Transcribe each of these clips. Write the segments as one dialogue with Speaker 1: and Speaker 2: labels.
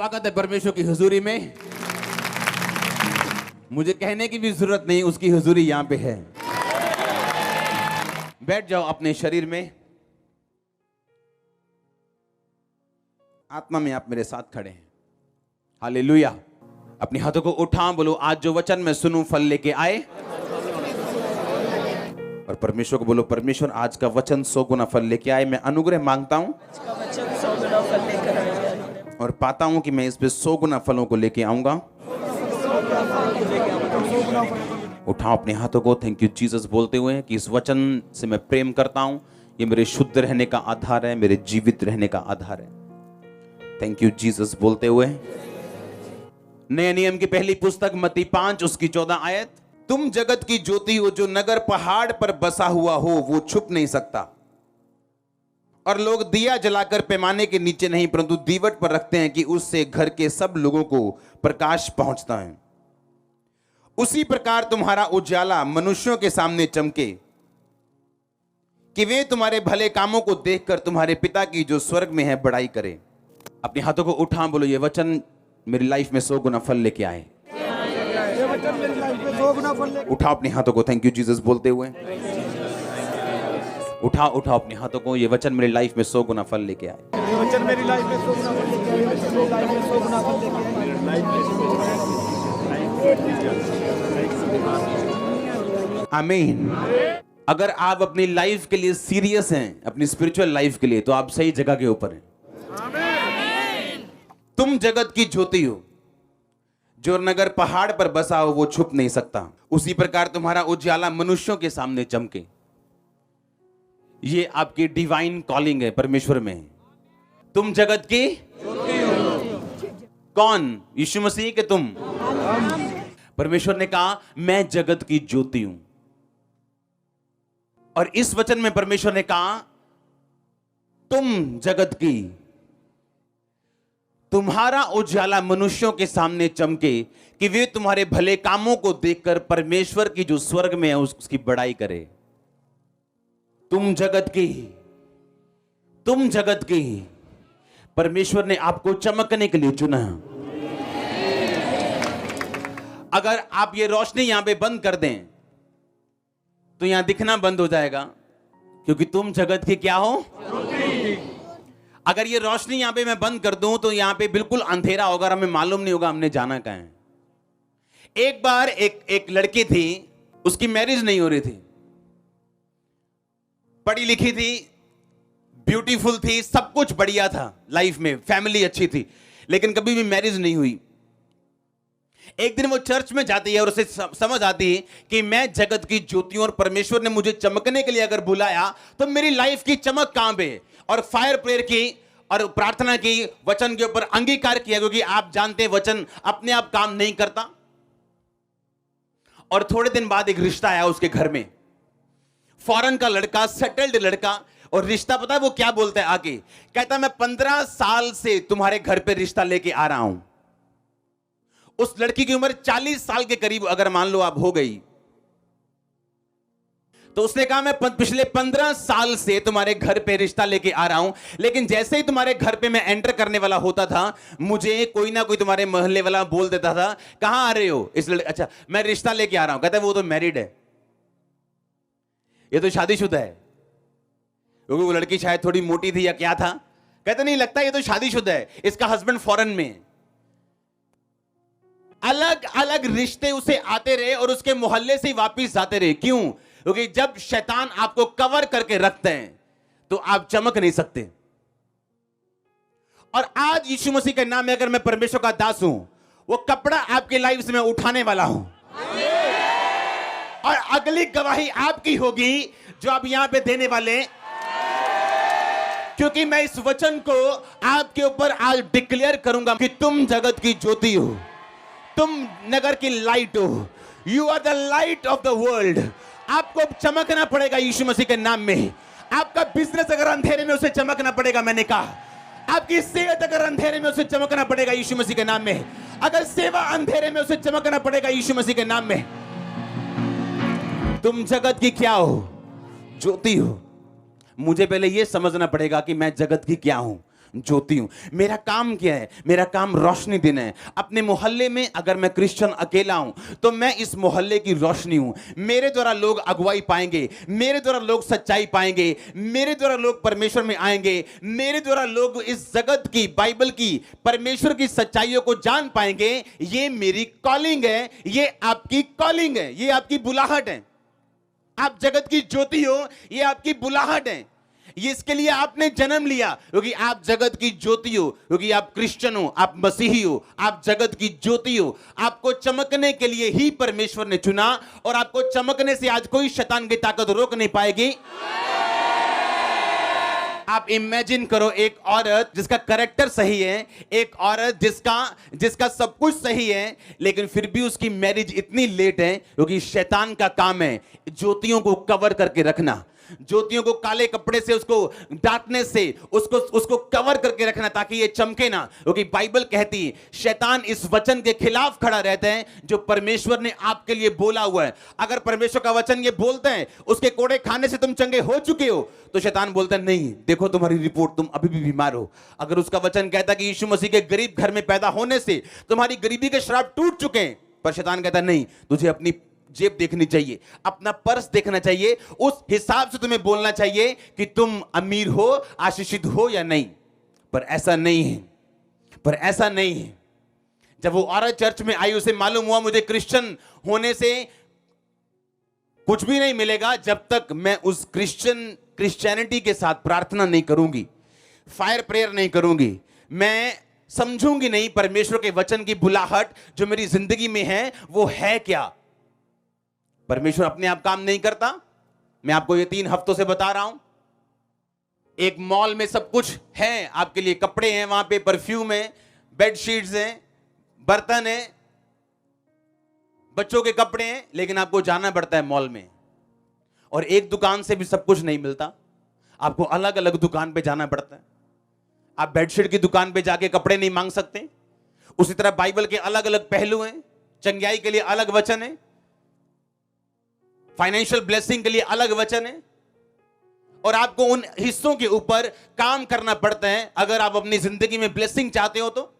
Speaker 1: स्वागत है परमेश्वर की हुजूरी में। मुझे कहने की भी जरूरत नहीं, उसकी हुजूरी यहां पे है। बैठ जाओ अपने शरीर में। आत्मा में आप मेरे साथ खड़े हैं। हालेलुया। अपने हाथों को उठा, बोलो आज जो वचन मैं सुनूं फल लेके आए। और परमेश्वर को बोलो, परमेश्वर आज का वचन 100 गुना फल लेके आए। मैं अनुग्रह मांगता हूं और पाता हूं कि मैं इस पे 100 गुना फलों को लेके आऊंगा। उठाओ अपने हाथों को, थैंक यू जीसस बोलते हुए कि इस वचन से मैं प्रेम करता हूं। ये मेरे शुद्ध रहने का आधार है, मेरे जीवित रहने का आधार है। थैंक यू जीसस बोलते हुए नए नियम की पहली पुस्तक मत्ती 5 उसकी 14 आयत, तुम जगत की ज्योति हो, जो नगर पहाड़ पर बसा हुआ हो वो छुप नहीं सकता। और लोग दिया जलाकर पैमाने के नीचे नहीं परंतु दीवट पर रखते हैं कि उससे घर के सब लोगों को प्रकाश पहुंचता है। उसी प्रकार तुम्हारा उजाला मनुष्यों के सामने चमके कि वे तुम्हारे भले कामों को देखकर तुम्हारे पिता की जो स्वर्ग में है बड़ाई करे। अपने हाथों को उठा, बोलो ये वचन मेरी लाइफ में 100 गुना फल लेके आए। उठाओ अपने हाथों को, थैंक यू जीसस बोलते हुए उठाओ अपने हाथों को। ये वचन मेरी लाइफ में 100 गुना फल लेके आए। ये वचन मेरी लाइफ में 100 गुना फल लेके आए। आमीन। अगर आप अपनी लाइफ के लिए सीरियस हैं, अपनी स्पिरिचुअल लाइफ के लिए, तो आप सही जगह के ऊपर हैं। तुम जगत की ज्योति हो, जो नगर पहाड़ पर बसा हो वो छुप नहीं सकता। उसी प्रकार तुम्हारा उजाला मनुष्यों के सामने चमके। ये आपकी डिवाइन कॉलिंग है परमेश्वर में। तुम जगत की कौन? यीशु मसीह के तुम। परमेश्वर ने कहा मैं जगत की ज्योति हूं। और इस वचन में परमेश्वर ने कहा तुम जगत की, तुम्हारा उजाला मनुष्यों के सामने चमके कि वे तुम्हारे भले कामों को देखकर परमेश्वर की जो स्वर्ग में है उसकी बड़ाई करे। तुम जगत की परमेश्वर ने आपको चमकने के लिए चुना। अगर आप ये रोशनी यहां पे बंद कर दें तो यहां दिखना बंद हो जाएगा, क्योंकि तुम जगत के क्या हो। अगर ये रोशनी यहां पे मैं बंद कर दूं तो यहां पे बिल्कुल अंधेरा होगा, हमें मालूम नहीं होगा हमने जाना कहां है। एक बार एक लड़की थी, उसकी मैरिज नहीं हो रही थी, पढ़ी लिखी थी, ब्यूटीफुल थी, सब कुछ बढ़िया था लाइफ में, फैमिली अच्छी थी, लेकिन कभी भी मैरिज नहीं हुई। एक दिन वो चर्च में जाती है और उसे समझ आती है कि मैं जगत की ज्योति हूं और परमेश्वर ने मुझे चमकने के लिए अगर बुलाया तो मेरी लाइफ की चमक कहां पे। और फायर प्रेयर की और प्रार्थना की, वचन के ऊपर अंगीकार किया, क्योंकि आप जानते हैं वचन अपने आप काम नहीं करता। और थोड़े दिन बाद एक रिश्ता आया उसके घर में, फॉरेन का लड़का, सेटल्ड लड़का। और रिश्ता पता है वो क्या बोलता है आके, कहता है मैं 15 साल से तुम्हारे घर पे रिश्ता लेके आ रहा हूं। उस लड़की की उम्र 40 साल के करीब अगर मान लो आप हो गई, तो उसने कहा मैं पिछले 15 साल से तुम्हारे घर पे रिश्ता लेके आ रहा हूं, लेकिन जैसे ही तुम्हारे घर पे मैं एंटर करने वाला होता था मुझे कोई ना कोई तुम्हारे मोहल्ले वाला बोल देता था कहां आ रहे हो। इस लड़के, अच्छा मैं रिश्ता लेके आ रहा हूं। कहता है वो तो मैरिड है, ये तो शादीशुदा है। क्योंकि वो लड़की शायद थोड़ी मोटी थी या क्या था, कहते नहीं लगता ये तो शादीशुदा है, इसका हस्बैंड फॉरेन में। अलग अलग रिश्ते उसे आते रहे और उसके मोहल्ले से वापिस जाते रहे। क्यों? क्योंकि जब शैतान आपको कवर करके रखते हैं तो आप चमक नहीं सकते। और आज यीशु मसीह के नाम में अगर मैं परमेश्वर का दास हूं, वो कपड़ा आपकी लाइफ से मैं उठाने वाला हूं और अगली गवाही आपकी होगी जो आप यहां पे देने वाले, क्योंकि मैं इस वचन को आपके ऊपर आज डिक्लेयर करूंगा कि तुम जगत की ज्योति हो, तुम नगर की लाइट हो। You are the light of the world. आपको चमकना पड़ेगा यीशु मसीह के नाम में। आपका बिजनेस अगर अंधेरे में, उसे चमकना पड़ेगा। मैंने कहा आपकी सेहत अगर अंधेरे में, उसे चमकना पड़ेगा यीशु मसीह के नाम में। अगर सेवा अंधेरे में, उसे चमकना पड़ेगा यीशु मसीह के नाम में। तुम जगत की क्या हो? ज्योति हो। मुझे पहले यह समझना पड़ेगा कि मैं जगत की क्या हूं। ज्योति हूं। मेरा काम क्या है? मेरा काम रोशनी देना है। अपने मोहल्ले में अगर मैं क्रिश्चियन अकेला हूं तो मैं इस मोहल्ले की रोशनी हूं। मेरे द्वारा लोग अगुवाई पाएंगे, मेरे द्वारा लोग सच्चाई पाएंगे, मेरे द्वारा लोग परमेश्वर में आएंगे, मेरे द्वारा लोग इस जगत की, बाइबल की, परमेश्वर की सच्चाइयों को जान पाएंगे। ये मेरी कॉलिंग है, ये आपकी कॉलिंग है, ये आपकी बुलाहट है। आप जगत की ज्योति हो, ये आपकी बुलाहट है। ये इसके लिए आपने जन्म लिया, क्योंकि आप जगत की ज्योति हो, क्योंकि आप क्रिश्चियन हो, आप मसीही हो, आप जगत की ज्योति हो। आपको चमकने के लिए ही परमेश्वर ने चुना, और आपको चमकने से आज कोई शैतान की ताकत रोक नहीं पाएगी। आप इमेजिन करो एक औरत जिसका कैरेक्टर सही है, एक औरत जिसका सब कुछ सही है, लेकिन फिर भी उसकी मैरिज इतनी लेट है, क्योंकि शैतान का काम है ज्योतियों को कवर करके रखना, ज्योतियों को काले कपड़े से, उसको डार्कनेस से उसको कवर करके रखना, ताकि ये चमके ना। क्योंकि बाइबल कहती है शैतान इस वचन के खिलाफ खड़ा रहता है जो परमेश्वर ने आपके लिए बोला हुआ है। अगर परमेश्वर का वचन ये बोलता है उसके कोड़े खाने से तुम चंगे हो चुके हो, तो शैतान बोलता है नहीं, देखो तुम्हारी रिपोर्ट, तुम अभी भी बीमार हो। अगर उसका वचन कहता है कि यीशु मसीह के गरीब घर में पैदा होने से तुम्हारी गरीबी के श्राप टूट चुके हैं, पर शैतान कहता है नहीं, तुझे अपनी जेब देखनी चाहिए, अपना पर्स देखना चाहिए, उस हिसाब से तुम्हें बोलना चाहिए कि तुम अमीर हो, आशीषित हो या नहीं। पर ऐसा नहीं है, पर ऐसा नहीं है। जब वो औरत चर्च में आई, उसे मालूम हुआ मुझे क्रिश्चियन होने से कुछ भी नहीं मिलेगा जब तक मैं उस क्रिश्चियनिटी के साथ प्रार्थना नहीं करूंगी, फायर प्रेयर नहीं करूंगी, मैं समझूंगी नहीं परमेश्वर के वचन की बुलाहट जो मेरी जिंदगी में है वो है क्या। परमेश्वर अपने आप काम नहीं करता। मैं आपको ये 3 हफ्तों से बता रहा हूं। एक मॉल में सब कुछ है आपके लिए, कपड़े हैं वहां पे, परफ्यूम है, बेडशीट्स हैं, बर्तन है, बच्चों के कपड़े हैं, लेकिन आपको जाना पड़ता है मॉल में। और एक दुकान से भी सब कुछ नहीं मिलता, आपको अलग अलग दुकान पे जाना पड़ता है। आप बेडशीट की दुकान पे जाके कपड़े नहीं मांग सकते। उसी तरह बाइबल के अलग अलग पहलू हैं, चंगाई के लिए अलग वचन है, फाइनेंशियल ब्लेसिंग के लिए अलग वचन है, और आपको उन हिस्सों के ऊपर काम करना पड़ता है अगर आप अपनी जिंदगी में ब्लेसिंग चाहते हो। तो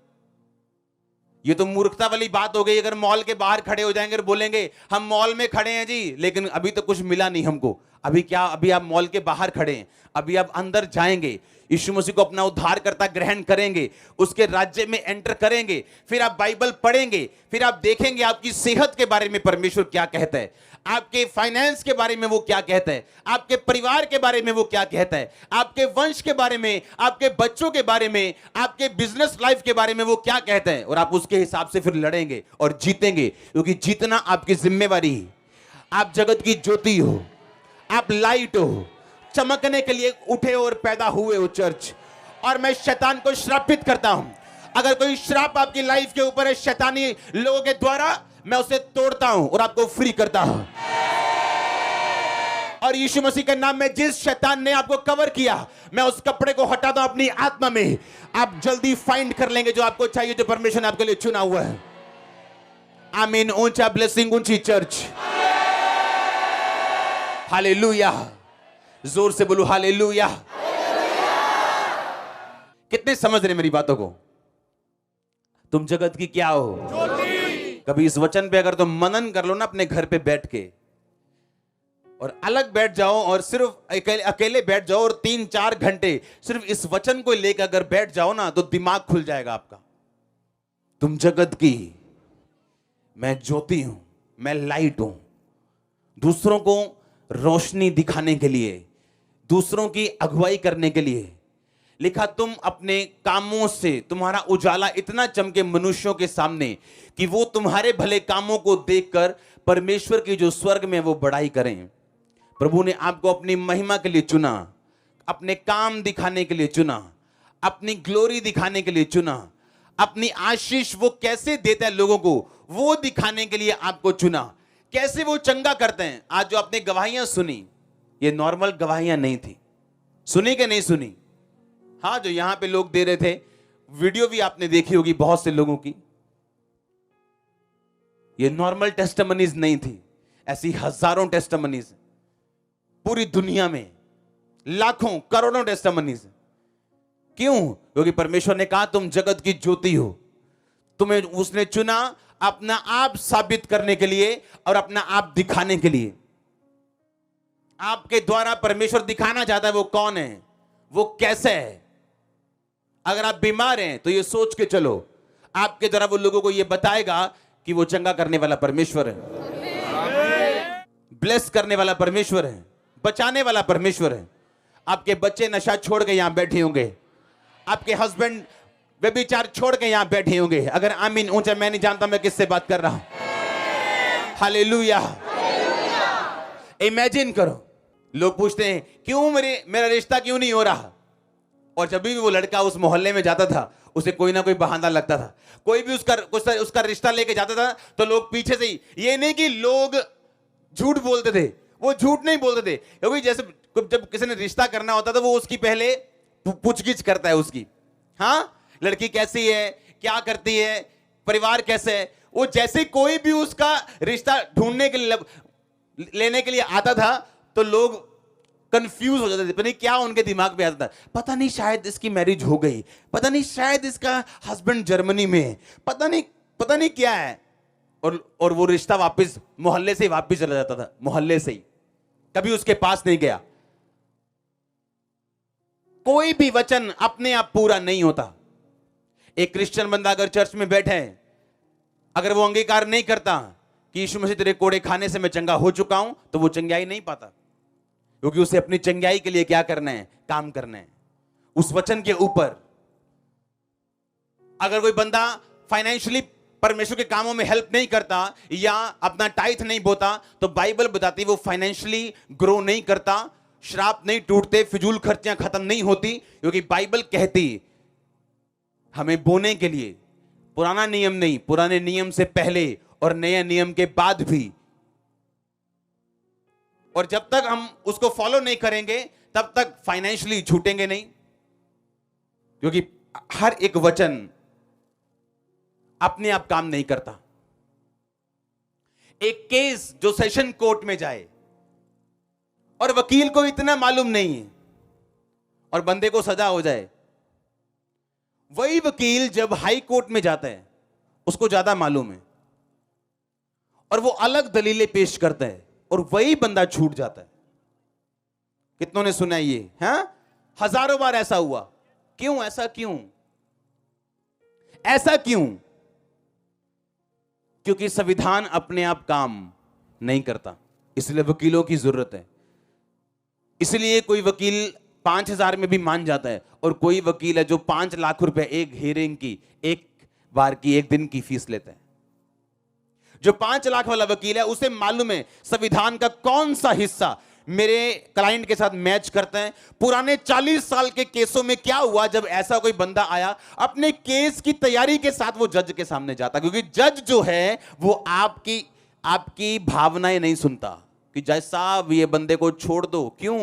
Speaker 1: ये तो मूर्खता वाली बात हो गई अगर मॉल के बाहर खड़े हो जाएंगे और बोलेंगे हम मॉल में खड़े हैं जी, लेकिन अभी तो कुछ मिला नहीं हमको। अभी क्या, अभी आप मॉल के बाहर खड़े हैं, अभी आप अंदर जाएंगे, यीशु मसीह को अपना उद्धारकर्ता ग्रहण करेंगे, उसके राज्य में एंटर करेंगे, फिर आप बाइबल पढ़ेंगे, फिर आप देखेंगे आपकी सेहत के बारे में परमेश्वर क्या कहता है, आपके फाइनेंस के बारे में वो क्या कहता है, आपके परिवार के बारे में वो क्या कहता है, आपके वंश के बारे में, आपके बच्चों के बारे में, आपके बिजनेस लाइफ के बारे में वो क्या कहता है, और आप उसके हिसाब से फिर लड़ेंगे और जीतेंगे, क्योंकि जीतना आपकी जिम्मेवारी है। आप जगत की ज्योति हो, आप लाइट हो, चमकने के लिए उठे और पैदा हुए हो चर्च। और मैं शैतान को श्रापित करता हूं। अगर कोई श्राप आपकी लाइफ के ऊपर है शैतानी लोगों के द्वारा, मैं उसे तोड़ता हूं और आपको फ्री करता हूं। और यीशु मसीह के नाम में जिस शैतान ने आपको कवर किया, मैं उस कपड़े को हटाता हूं अपनी आत्मा में। आप जल्दी फाइंड कर लेंगे जो आपको चाहिए, जो परमेश्वर ने आपके लिए चुना हुआ है। आमीन। ऊंचा ब्लेसिंग, ऊंची चर्च। हालेलुया। जोर से बोलो हालेलुया। कितने समझ रहे मेरी बातों को? तुम जगत की क्या हो? कभी इस वचन पे अगर तुम मनन कर लो ना अपने घर पे बैठ के, और अलग बैठ जाओ और सिर्फ अकेले बैठ जाओ और 3-4 घंटे सिर्फ इस वचन को लेकर अगर बैठ जाओ ना, तो दिमाग खुल जाएगा आपका। तुम जगत की, मैं ज्योति हूं, मैं लाइट हूं। दूसरों को रोशनी दिखाने के लिए, दूसरों की अगुवाई करने के लिए लिखा। तुम अपने कामों से, तुम्हारा उजाला इतना चमके मनुष्यों के सामने कि वो तुम्हारे भले कामों को देखकर परमेश्वर की जो स्वर्ग में वो बड़ाई करें। प्रभु ने आपको अपनी महिमा के लिए चुना, अपने काम दिखाने के लिए चुना, अपनी ग्लोरी दिखाने के लिए चुना, अपनी आशीष वो कैसे देता है लोगों को वो दिखाने के लिए आपको चुना, कैसे वो चंगा करते हैं। आज जो आपने गवाहियां सुनी, ये नॉर्मल गवाहियां नहीं थी। सुनी कि नहीं सुनी? हाँ, जो यहां पे लोग दे रहे थे, वीडियो भी आपने देखी होगी बहुत से लोगों की। ये नॉर्मल टेस्टिमनीज नहीं थी, ऐसी हजारों टेस्टिमनीज पूरी दुनिया में, लाखों करोड़ों टेस्टिमनीज। क्यों? क्योंकि परमेश्वर ने कहा तुम जगत की ज्योति हो। तुम्हें उसने चुना अपना आप साबित करने के लिए और अपना आप दिखाने के लिए। आपके द्वारा परमेश्वर दिखाना चाहता है वो कौन है, वो कैसे है। अगर आप बीमार हैं तो ये सोच के चलो, आपके द्वारा वो लोगों को ये बताएगा कि वो चंगा करने वाला परमेश्वर है, ब्लेस करने वाला परमेश्वर है, बचाने वाला परमेश्वर है। आपके बच्चे नशा छोड़ के यहां बैठे होंगे, आपके हस्बैंड व्यभिचार छोड़ के यहां बैठे होंगे। अगर आमीन ऊंचा, मैं नहीं जानता मैं किससे बात कर रहा हूं। हालेलुया। इमेजिन करो, लोग पूछते हैं क्यों मेरा रिश्ता क्यों नहीं हो रहा, और जब भी वो लड़का उस मोहल्ले में जाता था उसे कोई ना कोई बहाना लगता था। कोई भी उसका रिश्ता लेके जाता था तो लोग पीछे से ही, ये नहीं कि लोग झूठ बोलते थे, वो झूठ नहीं बोलते थे, क्योंकि जैसे जब किसी ने रिश्ता करना होता था वो उसकी पहले पूछगिछ करता है उसकी, हाँ लड़की कैसी है, क्या करती है, परिवार कैसे है। वो जैसे कोई भी उसका रिश्ता ढूंढने के लिए लेने के लिए आता था तो लोग कंफ्यूज हो जाते थे। पता नहीं क्या उनके दिमाग में आता था, पता नहीं शायद इसकी मैरिज हो गई, पता नहीं शायद इसका हस्बैंड जर्मनी में है, पता नहीं क्या है। और वो रिश्ता वापस मोहल्ले से ही वापस चला जाता था, मोहल्ले से ही, कभी उसके पास नहीं गया। कोई भी वचन अपने आप पूरा नहीं होता। एक क्रिश्चियन बंदा अगर चर्च में बैठे है, अगर वो अंगीकार नहीं करता कि यीशु मसीह तेरे कोड़े खाने से मैं चंगा हो चुका हूं, तो वो चंगाई नहीं पाता, क्योंकि उसे अपनी चंगाई के लिए क्या करना है, काम करना है उस वचन के ऊपर। अगर कोई बंदा फाइनेंशियली परमेश्वर के कामों में हेल्प नहीं करता या अपना टाइथ नहीं बोता, तो बाइबल बताती वो फाइनेंशियली ग्रो नहीं करता, श्राप नहीं टूटते, फिजूल खर्चियां खत्म नहीं होती। क्योंकि बाइबल कहती हमें बोने के लिए पुराना नियम नहीं, पुराने नियम से पहले और नए नियम के बाद भी, और जब तक हम उसको फॉलो नहीं करेंगे तब तक फाइनेंशियली छूटेंगे नहीं। क्योंकि हर एक वचन अपने आप काम नहीं करता। एक केस जो सेशन कोर्ट में जाए और वकील को इतना मालूम नहीं है और बंदे को सजा हो जाए, वही वकील जब हाई कोर्ट में जाता है उसको ज्यादा मालूम है और वो अलग दलीलें पेश करता है और वही बंदा छूट जाता है। कितनों ने सुना ये? हाँ, हजारों बार ऐसा हुआ। क्यों? ऐसा क्यों? ऐसा क्यों? क्योंकि संविधान अपने आप काम नहीं करता, इसलिए वकीलों की जरूरत है। इसलिए कोई वकील 5,000 में भी मान जाता है और कोई वकील है जो 5 लाख रुपए एक हियरिंग की, एक बार की, एक दिन की फीस लेता है। जो 5 लाख वाला वकील है उसे मालूम है संविधान का कौन सा हिस्सा मेरे क्लाइंट के साथ मैच करते हैं। पुराने 40 साल के केसों में क्या हुआ, जब ऐसा कोई बंदा आया अपने केस की तैयारी के साथ वो जज के सामने जाता, क्योंकि जज जो है वो आपकी भावनाएं नहीं सुनता कि जज साहब ये बंदे को छोड़ दो। क्यों?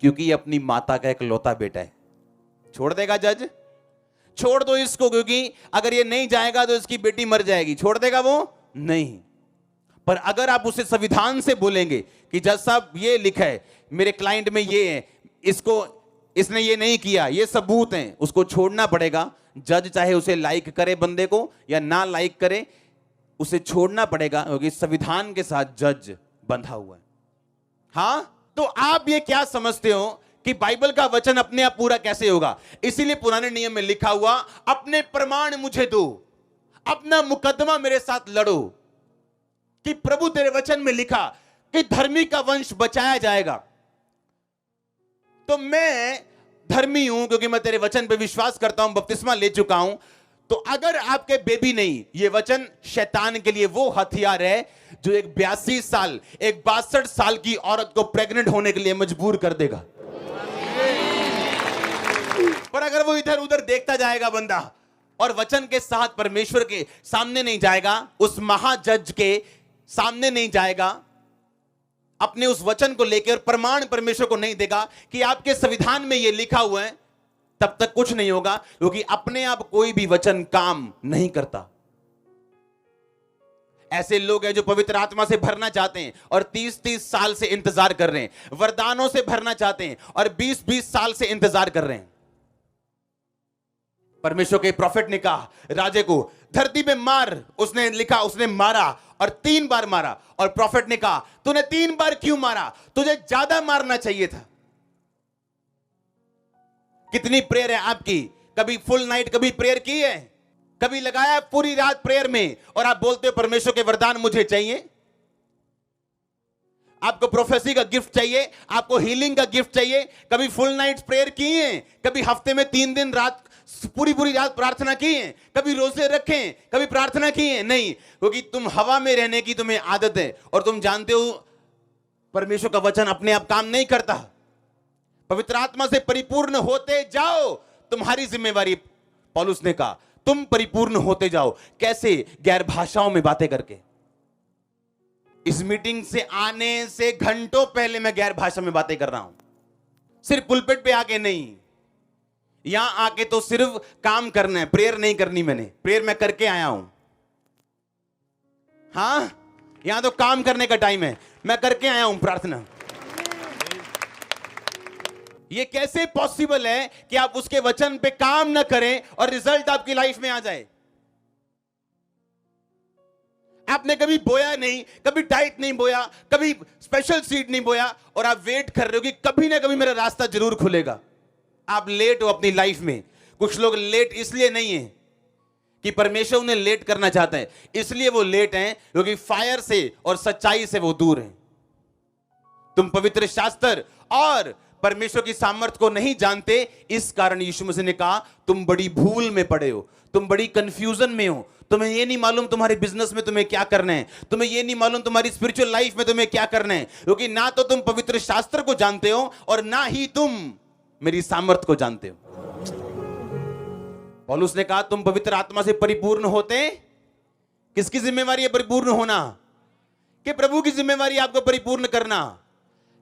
Speaker 1: क्योंकि ये अपनी माता का एक लौता बेटा है। छोड़ देगा जज? छोड़ दो इसको, क्योंकि अगर ये नहीं जाएगा तो इसकी बेटी मर जाएगी। छोड़ देगा वो? नहीं। पर अगर आप उसे संविधान से बोलेंगे कि जज साहब ये लिखा है मेरे क्लाइंट में ये है, इसने ये नहीं किया, ये सबूत हैं, उसको छोड़ना पड़ेगा। जज चाहे उसे लाइक करे बंदे को या ना लाइक करे, उसे छोड़ना पड़ेगा, क्योंकि संविधान के साथ जज बंधा हुआ है। हाँ, तो आप ये क्या समझते हो कि बाइबल का वचन अपने आप पूरा कैसे होगा? इसीलिए पुराने नियम में लिखा हुआ, अपने प्रमाण मुझे दो, अपना मुकदमा मेरे साथ लड़ो। कि प्रभु तेरे वचन में लिखा कि धर्मी का वंश बचाया जाएगा, तो मैं धर्मी हूं क्योंकि मैं तेरे वचन पे विश्वास करता हूं, बपतिस्मा ले चुका हूं। तो अगर आपके बेबी नहीं, ये वचन शैतान के लिए वो हथियार है जो एक 82 साल, एक 62 साल की औरत को प्रेग्नेंट होने के लिए मजबूर कर देगा। पर अगर वो इधर उधर देखता जाएगा बंदा और वचन के साथ परमेश्वर के सामने नहीं जाएगा, उस महाजज के सामने नहीं जाएगा, अपने उस वचन को लेकर प्रमाण परमेश्वर को नहीं देगा कि आपके संविधान में यह लिखा हुआ है, तब तक कुछ नहीं होगा। क्योंकि अपने आप कोई भी वचन काम नहीं करता। ऐसे लोग हैं जो पवित्र आत्मा से भरना चाहते हैं और 30-30 साल से इंतजार कर रहे हैं, वरदानों से भरना चाहते हैं और 20-20 साल से इंतजार कर रहे हैं। परमेश्वर के प्रॉफिट ने कहा राजे को, धरती पे मार। उसने लिखा, उसने मारा और 3 बार मारा। और प्रॉफिट ने कहा, तूने 3 बार क्यों मारा? तुझे ज्यादा मारना चाहिए था। कितनी प्रेयर है आपकी? कभी फुल नाइट कभी प्रेयर की है? कभी लगाया पूरी रात प्रेयर में और आप बोलते हो परमेश्वर के वरदान मुझे चाहिए? आपको प्रोफेसी का गिफ्ट चाहिए, आपको हीलिंग का गिफ्ट चाहिए? कभी फुल नाइट प्रेयर की है? कभी हफ्ते में 3 दिन रात पूरी पूरी रात प्रार्थना की है? कभी रोजे रखें, कभी प्रार्थना की है? नहीं, क्योंकि तुम हवा में रहने की तुम्हें आदत है और तुम जानते हो परमेश्वर का वचन अपने आप काम नहीं करता। पवित्र आत्मा से परिपूर्ण होते जाओ, तुम्हारी जिम्मेवारी। पौलुस ने कहा तुम परिपूर्ण होते जाओ। कैसे? गैर भाषाओं में बातें करके। इस मीटिंग से आने से घंटों पहले मैं गैर भाषा में बातें कर रहा हूं। सिर्फ पुलपिट पे आके नहीं, यहां आके तो सिर्फ काम करना है, प्रेयर नहीं करनी। मैंने प्रेयर मैं करके आया हूं। हां, यहां तो काम करने का टाइम है, मैं करके आया हूं प्रार्थना। ये कैसे पॉसिबल है कि आप उसके वचन पे काम ना करें और रिजल्ट आपकी लाइफ में आ जाए? आपने कभी बोया नहीं, कभी डाइट नहीं बोया, कभी स्पेशल सीड नहीं बोया और आप वेट कर रहे हो कि कभी ना कभी मेरा रास्ता जरूर खुलेगा। आप लेट हो अपनी लाइफ में। कुछ लोग लेट इसलिए नहीं है कि परमेश्वर उन्हें लेट करना चाहता है, इसलिए वो लेट हैं क्योंकि फायर से और सच्चाई से वो दूर हैं। तुम पवित्र शास्त्र और परमेश्वर की सामर्थ्य को नहीं जानते, इस कारण यीशु मसीह ने कहा तुम बड़ी भूल में पड़े हो, तुम बड़ी कंफ्यूजन में हो। तुम्हें ये नहीं मालूम तुम्हारे बिजनेस में तुम्हें क्या करना है, तुम्हें ये नहीं मालूम तुम्हारी स्पिरिचुअल लाइफ में तुम्हें क्या करना है, क्योंकि ना तो तुम पवित्र शास्त्र को जानते हो और ना ही तुम मेरी सामर्थ्य को जानते हो। पौलुस ने कहा तुम पवित्र आत्मा से परिपूर्ण होते। किसकी जिम्मेवारी है परिपूर्ण होना? कि प्रभु की जिम्मेवारी आपको परिपूर्ण करना।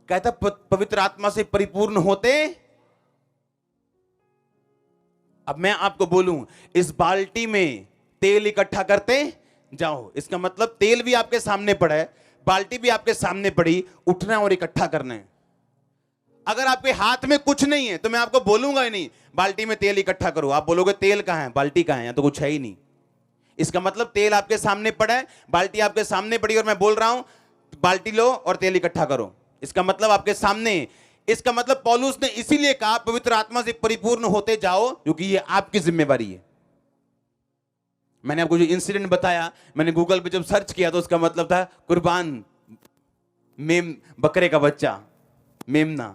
Speaker 1: कहता पवित्र आत्मा से परिपूर्ण होते। अब मैं आपको बोलूं, इस बाल्टी में तेल इकट्ठा करते जाओ। इसका मतलब तेल भी आपके सामने पड़ा है, बाल्टी भी आपके सामने पड़ी, उठना है और इकट्ठा करना है। अगर आपके हाथ में कुछ नहीं है तो मैं आपको बोलूंगा ही नहीं बाल्टी में तेल इकट्ठा करो। आप बोलोगे तेल कहां है, बाल्टी कहां है, या तो कुछ है ही नहीं। इसका मतलब तेल आपके सामने पड़ा है, बाल्टी आपके सामने पड़ी और मैं बोल रहा हूं बाल्टी लो और तेल इकट्ठा करो। इसका मतलब आपके सामने। इसका मतलब पौलुस ने इसीलिए कहा पवित्र आत्मा से परिपूर्ण होते जाओ, क्योंकि ये आपकी जिम्मेवारी है। मैंने आपको जो इंसिडेंट बताया, मैंने गूगल पे जब सर्च किया तो उसका मतलब था कुर्बान मेम, बकरे का बच्चा, मेमना।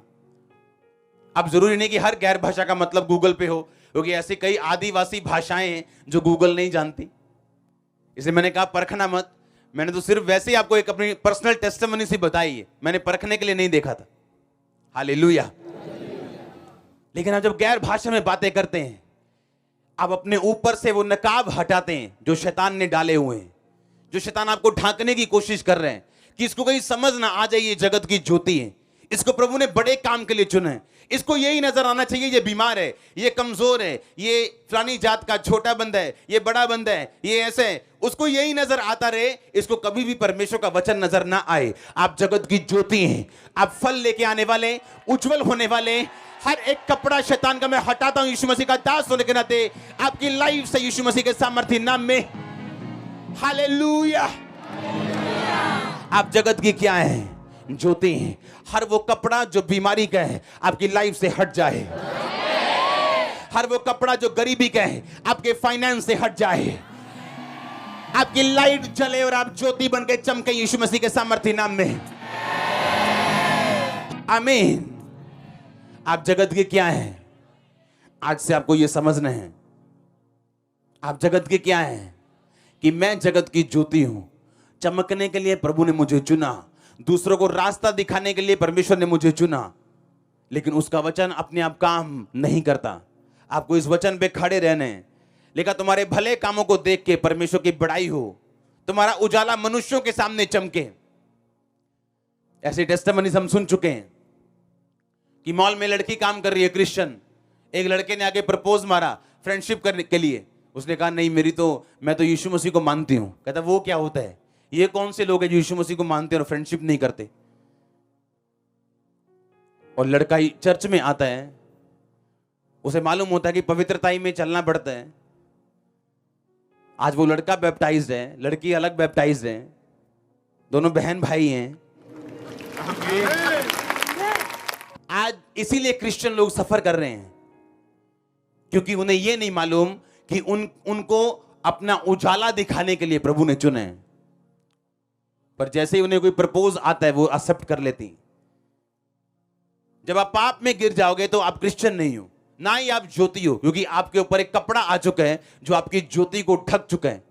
Speaker 1: अब जरूरी नहीं कि हर गैर भाषा का मतलब गूगल पे हो, क्योंकि ऐसी कई आदिवासी भाषाएं हैं जो गूगल नहीं जानती। इसे मैंने कहा परखना मत। मैंने तो सिर्फ वैसे ही आपको एक अपनी पर्सनल टेस्टिमनी से बताई है, मैंने परखने के लिए नहीं देखा था। हालेलुया। लेकिन आप जब गैर भाषा में बातें करते हैं, आप अपने ऊपर से वो नकाब हटाते हैं जो शैतान ने डाले हुए हैं, जो शैतान आपको ढांकने की कोशिश कर रहे हैं कि इसको कहीं समझ ना आ जाए ये जगत की ज्योति है, इसको प्रभु ने बड़े काम के लिए चुना है, इसको यही नजर आना चाहिए ये बीमार है, ये कमजोर है, ये फलानी जात का छोटा बंदा है, ये बड़ा बंदा है, ये ऐसे है, उसको यही नजर आता रहे, इसको कभी भी परमेश्वर का वचन नजर ना आए। आप जगत की ज्योति हैं, आप फल लेके आने वाले, उज्जवल होने वाले। हर एक कपड़ा शैतान का मैं हटाता हूं यीशु मसीह का दास होने के नाते, आपकी लाइफ से यीशु मसीह के सामर्थ्य नाम में। हालेलुया। आप जगत की क्या है? ज्योति हैं। हर वो कपड़ा जो बीमारी का है आपकी लाइफ से हट जाए। हर वो कपड़ा जो गरीबी का है आपके फाइनेंस से हट जाए। आपकी लाइट जले और आप ज्योति बन के चमके यीशु मसीह के सामर्थ्य नाम में। आमीन। आप जगत के क्या हैं? आज से आपको यह समझना है आप जगत के क्या हैं, कि मैं जगत की ज्योति हूं। चमकने के लिए प्रभु ने मुझे चुना, दूसरों को रास्ता दिखाने के लिए परमेश्वर ने मुझे चुना। लेकिन उसका वचन अपने आप काम नहीं करता, आपको इस वचन पे खड़े रहने हैं। लेकिन तुम्हारे भले कामों को देख के परमेश्वर की बड़ाई हो, तुम्हारा उजाला मनुष्यों के सामने चमके। ऐसे टेस्टिमनीज हम सुन चुके हैं कि मॉल में लड़की काम कर रही है, क्रिश्चियन, एक लड़के ने आके प्रपोज मारा फ्रेंडशिप करने के लिए। उसने कहा नहीं मैं तो यीशु मसीह को मानती हूं। कहता वो क्या होता है? ये कौन से लोग हैं जो यीशु मसीह को मानते हैं और फ्रेंडशिप नहीं करते? और लड़का चर्च में आता है उसे मालूम होता है कि पवित्रता में चलना पड़ता है। आज वो लड़का बैप्टाइज्ड है, लड़की अलग बैप्टाइज्ड है, दोनों बहन भाई हैं। आज इसीलिए क्रिश्चियन लोग सफर कर रहे हैं, क्योंकि उन्हें यह नहीं मालूम कि उनको अपना उजाला दिखाने के लिए प्रभु ने चुना है। पर जैसे ही उन्हें कोई प्रपोज आता है वो एक्सेप्ट कर लेती। जब आप पाप में गिर जाओगे तो आप क्रिश्चियन नहीं हो, ना ही आप ज्योति हो, क्योंकि आपके ऊपर एक कपड़ा आ चुका है जो आपकी ज्योति को ढक चुका है।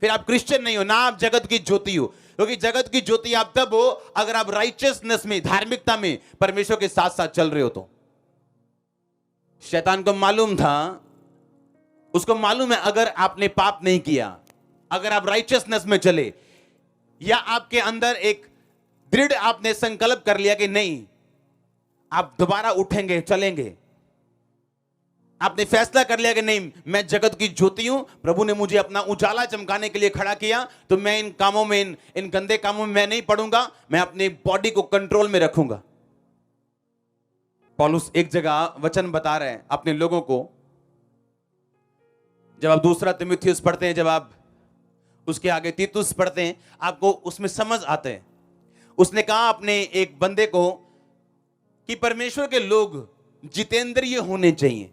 Speaker 1: फिर आप क्रिश्चियन नहीं हो, ना आप जगत की ज्योति हो, क्योंकि जगत की ज्योति आप तब हो अगर आप राइचियसनेस में, धार्मिकता में परमेश्वर के साथ साथ चल रहे हो। तो शैतान को मालूम था, उसको मालूम है अगर आपने पाप नहीं किया, अगर आप राइचियसनेस में चले, या आपके अंदर एक दृढ़ आपने संकल्प कर लिया कि नहीं आप दोबारा उठेंगे, चलेंगे, आपने फैसला कर लिया कि नहीं मैं जगत की ज्योति हूं, प्रभु ने मुझे अपना उजाला चमकाने के लिए खड़ा किया, तो मैं इन कामों में, इन गंदे कामों में मैं नहीं पड़ूंगा, मैं अपनी बॉडी को कंट्रोल में रखूंगा। पौलुस एक जगह वचन बता रहे हैं अपने लोगों को। जब आप दूसरा तीमुथियुस पढ़ते हैं, जब आप उसके आगे तीतुस पढ़ते हैं, आपको उसमें समझ आते हैं। उसने कहा अपने एक बंदे को कि परमेश्वर के लोग जितेंद्रिय होने चाहिए,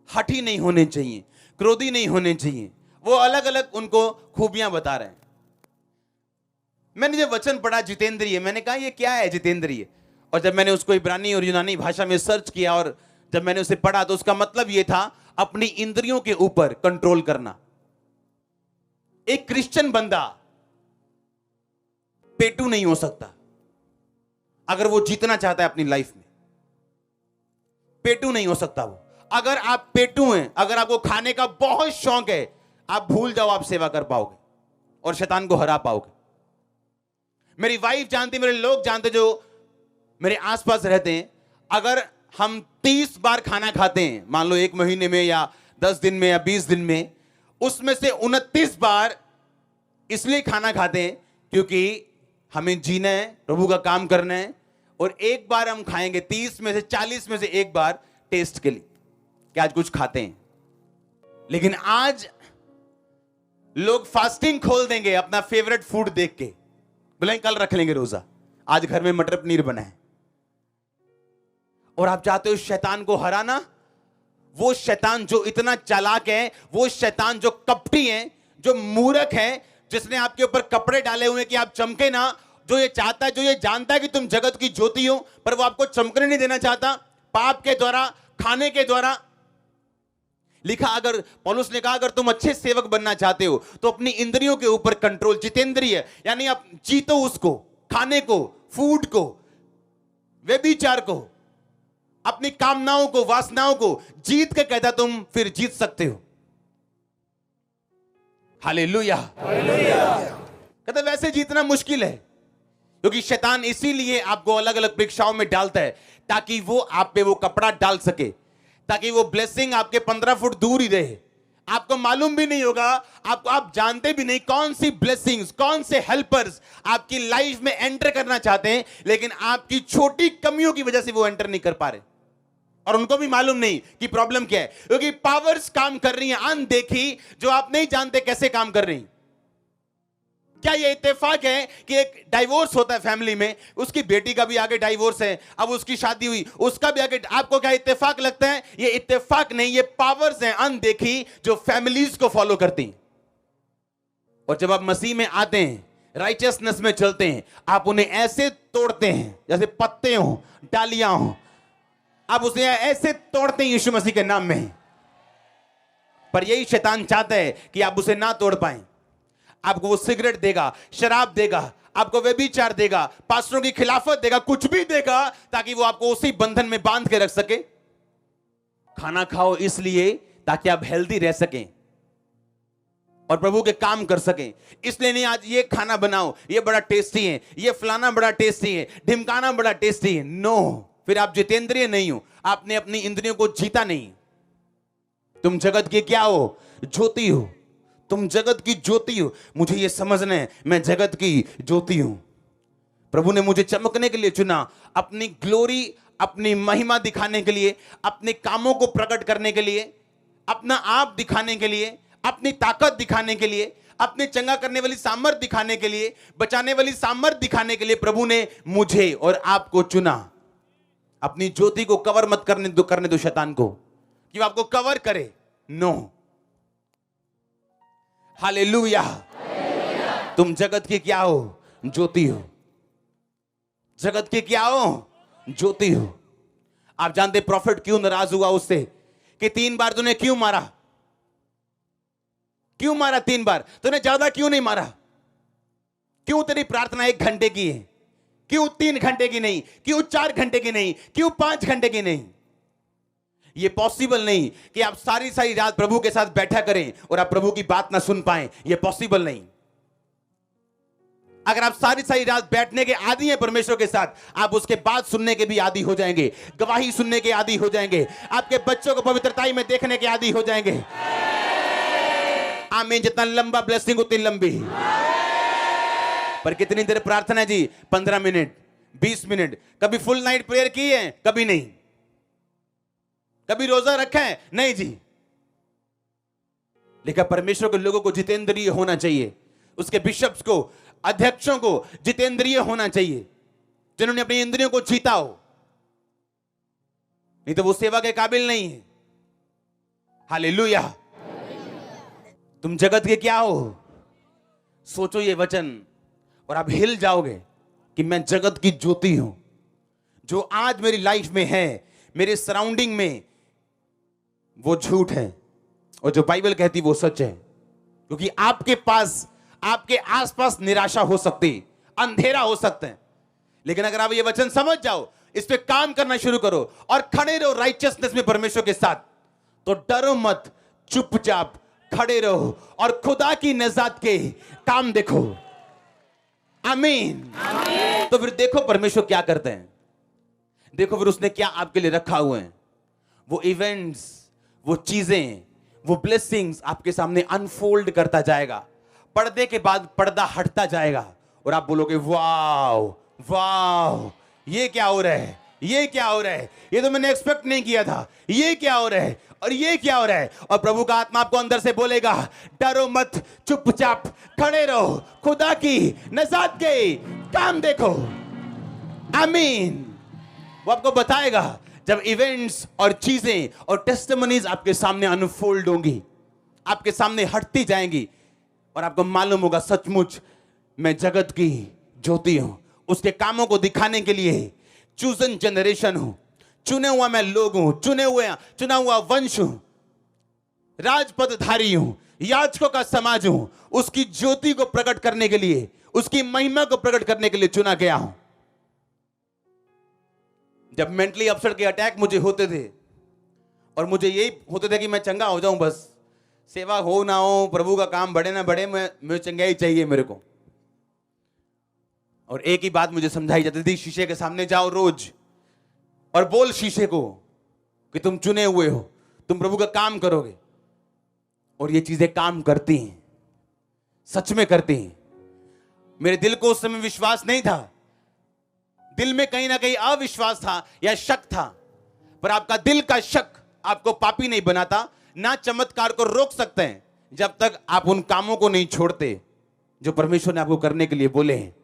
Speaker 1: हठी नहीं होने चाहिए, क्रोधी नहीं होने चाहिए। वो अलग अलग उनको खूबियां बता रहे हैं। मैंने जब वचन पढ़ा जितेंद्रिय, मैंने कहा ये क्या है जितेंद्रिय, और जब मैंने उसको इब्रानी और यूनानी भाषा में सर्च किया और जब मैंने उसे पढ़ा तो उसका मतलब ये था अपनी इंद्रियों के ऊपर कंट्रोल करना। एक क्रिश्चियन बंदा पेटू नहीं हो सकता अगर वो जीतना चाहता है अपनी लाइफ में। पेटू नहीं हो सकता वो। अगर आप पेटू हैं, अगर आपको खाने का बहुत शौक है, आप भूल जाओ आप सेवा कर पाओगे और शैतान को हरा पाओगे। मेरी वाइफ जानती, मेरे लोग जानते जो मेरे आसपास रहते हैं, अगर हम 30 बार खाना खाते हैं, मान लो एक महीने में या 10 दिन में या 20 दिन में, उसमें से 29 बार इसलिए खाना खाते हैं क्योंकि हमें जीना है, प्रभु का काम करना है, और एक बार हम खाएंगे 30 में से 40 में से एक बार टेस्ट के लिए कि आज कुछ खाते हैं। लेकिन आज लोग फास्टिंग खोल देंगे अपना फेवरेट फूड देख के, बोलेंगे कल रख लेंगे रोजा, आज घर में मटर पनीर बना है। और आप चाहते हो शैतान को हराना, वो शैतान जो इतना चालाक है, वो शैतान जो कपटी है, जो मूर्ख है, जिसने आपके ऊपर कपड़े डाले हुए कि आप चमके ना, जो ये चाहता है, जो ये जानता है कि तुम जगत की ज्योति हो, पर वो आपको चमकने नहीं देना चाहता, पाप के द्वारा, खाने के द्वारा। लिखा, अगर पौलुस ने कहा अगर तुम अच्छे सेवक बनना चाहते हो तो अपनी इंद्रियों के ऊपर कंट्रोल, जितेंद्रिय, यानी आप जीतो उसको, खाने को, फूड को, व्यभिचार को, अपनी कामनाओं को, वासनाओं को जीत के कहता तुम फिर जीत सकते हो। हालेलुया। कहता वैसे जीतना मुश्किल है, क्योंकि शैतान इसीलिए आपको अलग अलग परीक्षाओं में डालता है ताकि वो आप पे वो कपड़ा डाल सके, ताकि वो ब्लेसिंग आपके 15 फुट दूर ही रहे। आपको मालूम भी नहीं होगा, आप जानते भी नहीं कौन सी ब्लेसिंग्स, कौन से हेल्पर्स आपकी लाइफ में एंटर करना चाहते हैं, लेकिन आपकी छोटी कमियों की वजह से वो एंटर नहीं कर पा रहे, और उनको भी मालूम नहीं कि प्रॉब्लम क्या है, क्योंकि पावर्स काम कर रही हैं अनदेखी, जो आप नहीं जानते कैसे काम कर रही। क्या ये इत्तेफाक है कि एक डाइवोर्स होता है फैमिली में, उसकी बेटी का भी आगे डाइवोर्स है, अब उसकी शादी हुई, उसका भी आगे, आपको क्या इत्तेफाक लगता है? ये इत्तेफाक नहीं, ये पावर्स हैं अनदेखी जो फैमिलीज को फॉलो करती। और जब आप मसीह में आते हैं, राइचियसनेस में चलते हैं, आप उन्हें ऐसे तोड़ते हैं जैसे पत्ते हो, डालियां हो, आप उसे ऐसे तोड़ते हैं यीशु मसीह के नाम में। पर यही शैतान चाहता है कि आप उसे ना तोड़ पाएं। आपको वो सिगरेट देगा, शराब देगा, आपको व्यभिचार देगा, पास्टरों की खिलाफत देगा, कुछ भी देगा ताकि वो आपको उसी बंधन में बांध के रख सके। खाना खाओ इसलिए ताकि आप हेल्दी रह सकें और प्रभु के काम कर सकें, इसलिए नहीं आज ये खाना बनाओ, ये बड़ा टेस्टी है, ये फलाना बड़ा टेस्टी है, ढिमकाना बड़ा टेस्टी है। नो, फिर आप जितेंद्रिय नहीं हो, आपने अपनी इंद्रियों को जीता नहीं। तुम जगत के क्या हो? ज्योति हो। तुम जगत की ज्योति हो। मुझे यह समझना है, मैं जगत की ज्योति हूं। प्रभु ने मुझे चमकने के लिए चुना, अपनी ग्लोरी अपनी महिमा दिखाने के लिए, अपने कामों को प्रकट करने के लिए, अपना आप दिखाने के लिए, अपनी ताकत दिखाने के लिए, अपने चंगा करने वाली सामर्थ दिखाने के लिए, बचाने वाली सामर्थ दिखाने के लिए प्रभु ने मुझे और आपको चुना। अपनी ज्योति को कवर मत करने दो शैतान को कि वो आपको कवर करे। No, hallelujah. तुम जगत के क्या हो? ज्योति हो। जगत के क्या हो? ज्योति हो। आप जानते प्रॉफिट क्यों नाराज हुआ उससे कि 3 बार तूने क्यों मारा? क्यों मारा 3 बार? तूने ज्यादा क्यों नहीं मारा? क्यों तेरी प्रार्थना 1 घंटे की है? क्यों 3 घंटे की नहीं? क्यों 4 घंटे की नहीं? क्यों 5 घंटे की नहीं? यह पॉसिबल नहीं कि आप सारी सारी रात प्रभु के साथ बैठा करें और आप प्रभु की बात ना सुन पाएं। यह पॉसिबल नहीं। अगर आप सारी सारी रात बैठने के आदी हैं परमेश्वर के साथ, आप उसके बात सुनने के भी आदी हो जाएंगे, गवाही सुनने के आदी हो जाएंगे, आपके बच्चों को पवित्रताई में देखने के आदी हो जाएंगे। आमीन। जितना लंबा ब्लेसिंग उतनी लंबी। पर कितनी देर प्रार्थना है जी? 15 मिनट, 20 मिनट। कभी फुल नाइट प्रेयर की है? कभी नहीं। कभी रोजा रखा है? नहीं जी। लेकिन परमेश्वर के लोगों को जितेंद्रिय होना चाहिए, उसके बिशप्स को, अध्यक्षों को जितेंद्रिय होना चाहिए, जिन्होंने अपनी इंद्रियों को जीता हो। नहीं तो वो सेवा के काबिल नहीं है। हालेलुया। तुम जगत के क्या हो? सोचो ये वचन और आप हिल जाओगे कि मैं जगत की ज्योति हूं। जो आज मेरी लाइफ में है, मेरे सराउंडिंग में, वो झूठ है और जो बाइबल कहती वो सच है। क्योंकि आपके पास, आपके आसपास निराशा हो सकती, अंधेरा हो सकता है, लेकिन अगर आप ये वचन समझ जाओ, इस पे काम करना शुरू करो और खड़े रहो राइचियसनेस में परमेश्वर के साथ, तो डरो मत, चुपचाप खड़े रहो और खुदा की निजात के काम देखो। आमीन। तो फिर देखो परमेश्वर क्या करते हैं। देखो फिर उसने क्या आपके लिए रखा हुआ है। वो इवेंट्स, वो चीजें, वो ब्लेसिंग्स आपके सामने अनफोल्ड करता जाएगा। पर्दे के बाद पर्दा हटता जाएगा और आप बोलोगे वाओ वाओ, ये क्या हो रहा है, ये क्या हो रहा है, ये तो मैंने एक्सपेक्ट नहीं किया था, ये क्या हो रहा है, और ये क्या हो रहा है। और प्रभु का आत्मा आपको अंदर से बोलेगा, डरो मत, चुपचाप खड़े रहो, खुदा की निजात के काम देखो। आमीन। वो आपको बताएगा जब इवेंट्स और चीजें और टेस्टिमनीज आपके सामने अनफोल्ड होंगी, आपके सामने हटती जाएंगी और आपको मालूम होगा सचमुच मैं जगत की ज्योति हूं। उसके कामों को दिखाने के लिए चूजन जनरेशन हूं, चुने हुआ मैं लोग हूं, चुना हुआ वंश हूं, राजपदधारी हूं, याजकों का समाज हूं। उसकी ज्योति को प्रकट करने के लिए, उसकी महिमा को प्रकट करने के लिए चुना गया हूं। जब मेंटली अपसेट के अटैक मुझे होते थे और मुझे यही होते थे कि मैं चंगा हो जाऊं, बस सेवा हो ना हो, प्रभु का काम बढ़े ना बढ़े, मैं चंगाई चाहिए मेरे को। और एक ही बात मुझे समझाई जाती थी, शीशे के सामने जाओ रोज और बोल शीशे को कि तुम चुने हुए हो, तुम प्रभु का काम करोगे। और ये चीजें काम करती हैं, सच में करती हैं। मेरे दिल को उस समय विश्वास नहीं था, दिल में कहीं ना कहीं अविश्वास था या शक था। पर आपका दिल का शक आपको पापी नहीं बनाता, ना चमत्कार को रोक सकते हैं जब तक आप उन कामों को नहीं छोड़ते जो परमेश्वर ने आपको करने के लिए बोले हैं।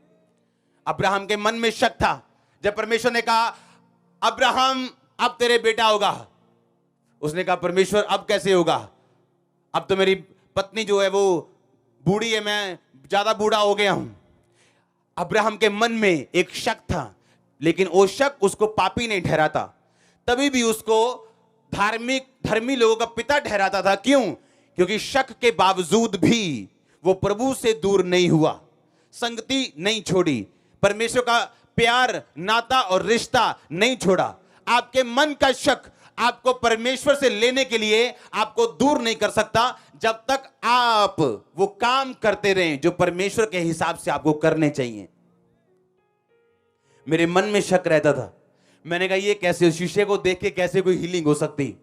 Speaker 1: अब्राहम के मन में शक था। जब परमेश्वर ने कहा अब्राहम अब तेरे बेटा होगा, उसने कहा परमेश्वर अब कैसे होगा, अब तो मेरी पत्नी जो है वो बूढ़ी है, मैं ज्यादा बूढ़ा हो गया हूं। अब्राहम के मन में एक शक था, लेकिन वो शक उसको पापी नहीं ठहराता, तभी भी उसको धर्मी लोगों का पिता ठहराता था। क्यों? क्योंकि शक के बावजूद भी वो प्रभु से दूर नहीं हुआ, संगति नहीं छोड़ी, परमेश्वर का प्यार, नाता और रिश्ता नहीं छोड़ा। आपके मन का शक आपको परमेश्वर से लेने के लिए आपको दूर नहीं कर सकता, जब तक आप वो काम करते रहें जो परमेश्वर के हिसाब से आपको करने चाहिए। मेरे मन में शक रहता था, मैंने कहा ये कैसे, शीशे को देख के कैसे कोई हीलिंग हो सकती,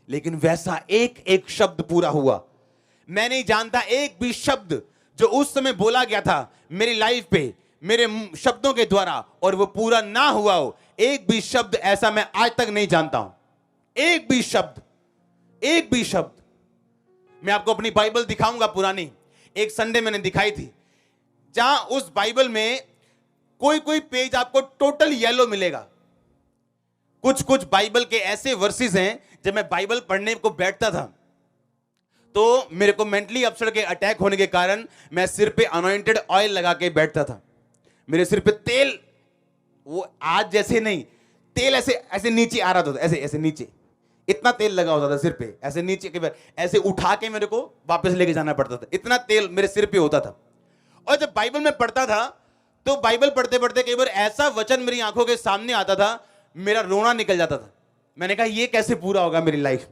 Speaker 1: लेकिन वैसा एक एक शब्द पूरा हुआ। मैं नहीं जानता एक भी शब्द जो उस समय बोला गया था मेरी लाइफ पे मेरे शब्दों के द्वारा और वो पूरा ना हुआ हो, एक भी शब्द ऐसा मैं आज तक नहीं जानता हूं, एक भी शब्द, एक भी शब्द। मैं आपको अपनी बाइबल दिखाऊंगा पुरानी, एक संडे मैंने दिखाई थी, जहां उस बाइबल में कोई कोई पेज आपको टोटल येलो मिलेगा। कुछ कुछ बाइबल के ऐसे वर्सेस हैं, जब मैं बाइबल पढ़ने को बैठता था तो मेरे को मेंटली अपसेट के अटैक होने के कारण मैं सिर पे अनॉइंटेड ऑयल लगा के बैठता था। मेरे सिर पे तेल, वो आज जैसे नहीं, तेल ऐसे ऐसे नीचे आ रहा था, ऐसे ऐसे नीचे, इतना तेल लगा होता था सिर पे, ऐसे नीचे के बार ऐसे उठा के मेरे को वापस लेके जाना पड़ता था, इतना तेल मेरे सिर पे होता था। और जब बाइबल में पढ़ता था तो बाइबल पढ़ते पढ़ते कई बार ऐसा वचन मेरी आंखों के सामने आता था, मेरा रोना निकल जाता था। मैंने कहा ये कैसे पूरा होगा मेरी लाइफ,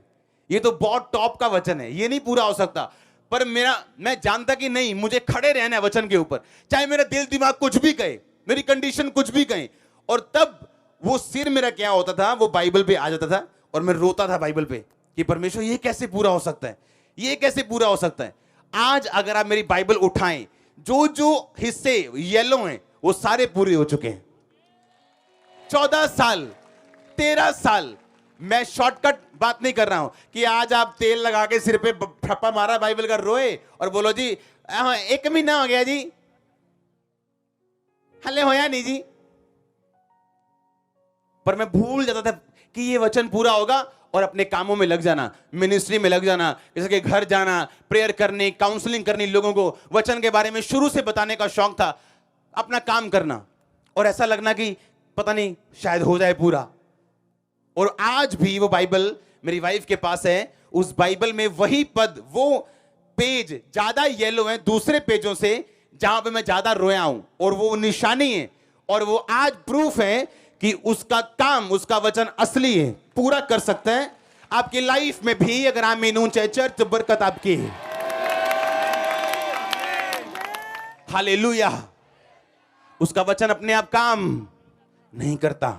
Speaker 1: ये तो बहुत टॉप का वचन है, ये नहीं पूरा हो सकता। पर मैं जानता कि नहीं, मुझे खड़े रहना है वचन के ऊपर, चाहे मेरा दिल दिमाग कुछ भी कहे, मेरी कंडीशन कुछ भी कहे। और तब वो सिर मेरा क्या होता था, वो बाइबल पे आ जाता था और मैं रोता था बाइबल पे कि परमेश्वर ये कैसे पूरा हो सकता है, ये कैसे पूरा हो सकता है। आज अगर आप मेरी बाइबल उठाएं, जो जो हिस्से येलो हैं वो सारे पूरे हो चुके हैं। 14 साल 13 साल, मैं शॉर्टकट बात नहीं कर रहा हूं कि आज आप तेल लगा के सिर पे ठप्पा मारा बाइबल का, रोए और बोलो जी 1 महीना हो गया जी, हले होया नहीं जी। पर मैं भूल जाता था कि ये वचन पूरा होगा और अपने कामों में लग जाना, मिनिस्ट्री में लग जाना, जैसे कि घर जाना, प्रेयर करनी, काउंसलिंग करनी, लोगों को वचन के बारे में शुरू से बताने का शौक था, अपना काम करना और ऐसा लगना कि पता नहीं शायद हो जाए पूरा। और आज भी वो बाइबल मेरी वाइफ के पास है, उस बाइबल में वही पद, वो पेज ज्यादा येलो है दूसरे पेजों से जहां पे मैं ज्यादा रोया हूं, और वो निशानी है और वो आज प्रूफ है कि उसका काम, उसका वचन असली है, पूरा कर सकता है आपकी लाइफ में भी। अगर आप मीनू चाहे चर्च, बरकत आपकी है। हालेलुया। उसका वचन अपने आप काम नहीं करता।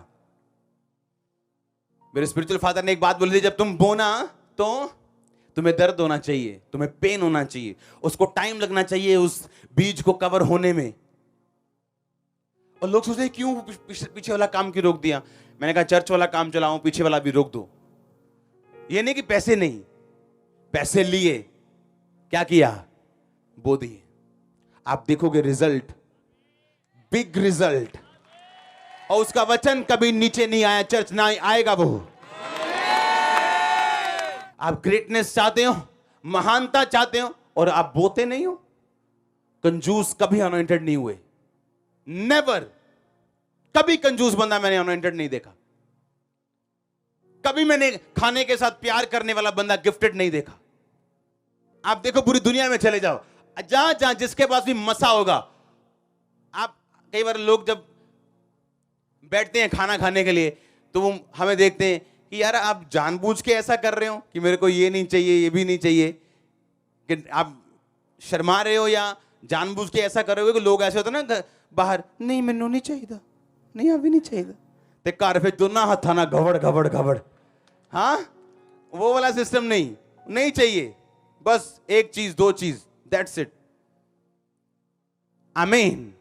Speaker 1: मेरे स्पिरिचुअल फादर ने एक बात बोली थी, जब तुम बोना तो तुम्हें दर्द होना चाहिए, तुम्हें पेन होना चाहिए, उसको टाइम लगना चाहिए उस बीज को कवर होने में। और लोग सोचते हैं क्यों पीछे वाला काम क्यों रोक दिया। मैंने कहा चर्च वाला काम चलाऊं, पीछे वाला भी रोक दो। ये नहीं कि पैसे नहीं, पैसे लिए, क्या किया, बो दिए। आप देखोगे रिजल्ट, बिग रिजल्ट। और उसका वचन कभी नीचे नहीं आया, चर्च ना आएगा वो। आप ग्रेटनेस चाहते हो, महानता चाहते हो और आप बोते नहीं हो। कंजूस कभी अनॉइंटेड नहीं हुए, नेवर। कभी कंजूस बंदा मैंने अनॉइंटेड नहीं देखा। कभी मैंने खाने के साथ प्यार करने वाला बंदा गिफ्टेड नहीं देखा। आप देखो पूरी दुनिया में चले जाओ, जहां जहां जिसके पास भी मसा होगा। आप कई बार लोग जब बैठते हैं खाना खाने के लिए तो वो हमें देखते हैं कि यार आप जानबूझ के ऐसा कर रहे हो कि मेरे को ये नहीं चाहिए, ये भी नहीं चाहिए, कि आप शर्मा रहे हो या जानबूझ के ऐसा कर रहे हो। कि लोग ऐसे होते ना बाहर, नहीं मैनू नहीं चाहिए, नहीं अभी नहीं चाहिए, ते घर फिर दोनों हथा ना घवड़ घवड़ घवड़। हाँ, वो वाला सिस्टम नहीं चाहिए, बस एक चीज, 2 चीज, दैट्स इट। आमीन।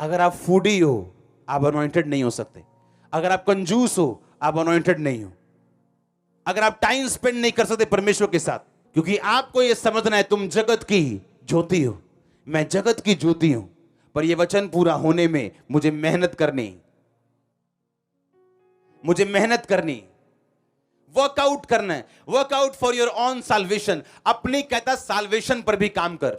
Speaker 1: अगर आप फूडी हो आप अनॉइंटेड नहीं हो सकते। अगर आप कंजूस हो आप अनॉइंटेड नहीं हो। अगर आप टाइम स्पेंड नहीं कर सकते परमेश्वर के साथ, क्योंकि आपको यह समझना है तुम जगत की ज्योति हो, मैं जगत की ज्योति हूं। पर यह वचन पूरा होने में मुझे मेहनत करनी, मुझे मेहनत करनी, वर्कआउट करना है। Workout for your own salvation. अपनी कहता साल्वेशन पर भी काम कर,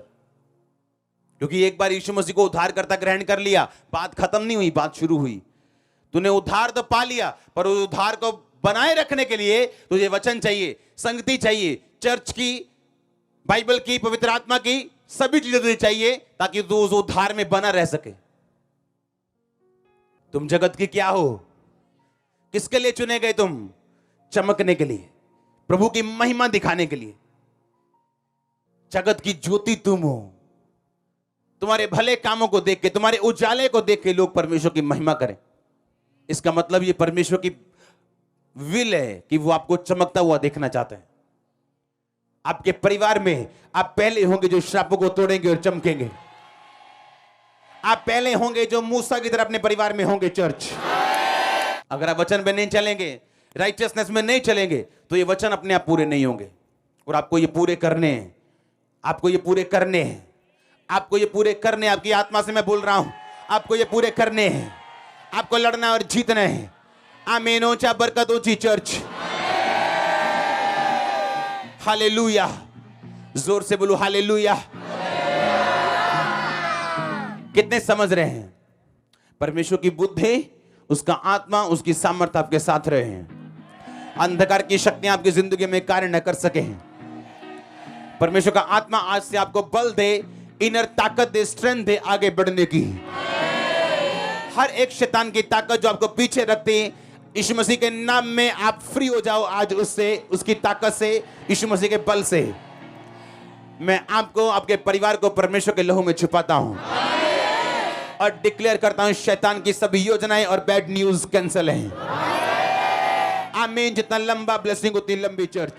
Speaker 1: क्योंकि एक बार यीशु मसीह को उद्धारकर्ता ग्रहण कर लिया, बात खत्म नहीं हुई, बात शुरू हुई। तूने उद्धार तो पा लिया, पर उस उद्धार को बनाए रखने के लिए तुझे वचन चाहिए, संगति चाहिए, चर्च की, बाइबल की, पवित्र आत्मा की, सभी चीजें तुझे चाहिए ताकि तू उस उद्धार में बना रह सके। तुम जगत की क्या हो? किसके लिए चुने गए तुम? चमकने के लिए, प्रभु की महिमा दिखाने के लिए। जगत की ज्योति तुम हो। तुम्हारे भले कामों को देख के, तुम्हारे उजाले को देख के लोग परमेश्वर की महिमा करें। इसका मतलब ये परमेश्वर की विल है कि वो आपको चमकता हुआ देखना चाहते हैं। आपके परिवार में आप पहले होंगे जो श्रापों को तोड़ेंगे और चमकेंगे। आप पहले होंगे जो मूसा की तरह अपने परिवार में होंगे। चर्च, अगर आप वचन में नहीं चलेंगे, राइचियसनेस में नहीं चलेंगे, तो ये वचन अपने आप पूरे नहीं होंगे। और आपको ये पूरे करने हैं, आपको ये पूरे करने हैं, आपको ये पूरे करने, आपकी आत्मा से मैं बोल रहा हूं, आपको ये पूरे करने हैं, आपको लड़ना और जीतना है। आमीन। ऊंचा बरकत ऊंची चर्च। हालेलुया। जोर से बोलो हालेलुया। कितने समझ रहे हैं? परमेश्वर की बुद्धि, उसका आत्मा, उसकी सामर्थ्य आपके साथ रहे हैं। अंधकार की शक्तियां आपकी जिंदगी में कार्य न कर सके हैं। परमेश्वर का आत्मा आज से आपको बल दे, इनर ताकत दे, स्ट्रेंथ दे आगे बढ़ने की। हर एक शैतान की ताकत जो आपको पीछे रखती, यीशु मसीह के नाम में आप फ्री हो जाओ आज उससे, उसकी ताकत से, यीशु मसीह के बल से। मैं आपको, आपके परिवार को परमेश्वर के लहू में छुपाता हूं और डिक्लेयर करता हूं, शैतान की सभी योजनाएं और बैड न्यूज कैंसिल हैं। आमीन। जितना लंबा ब्लेसिंग उतनी लंबी चर्च।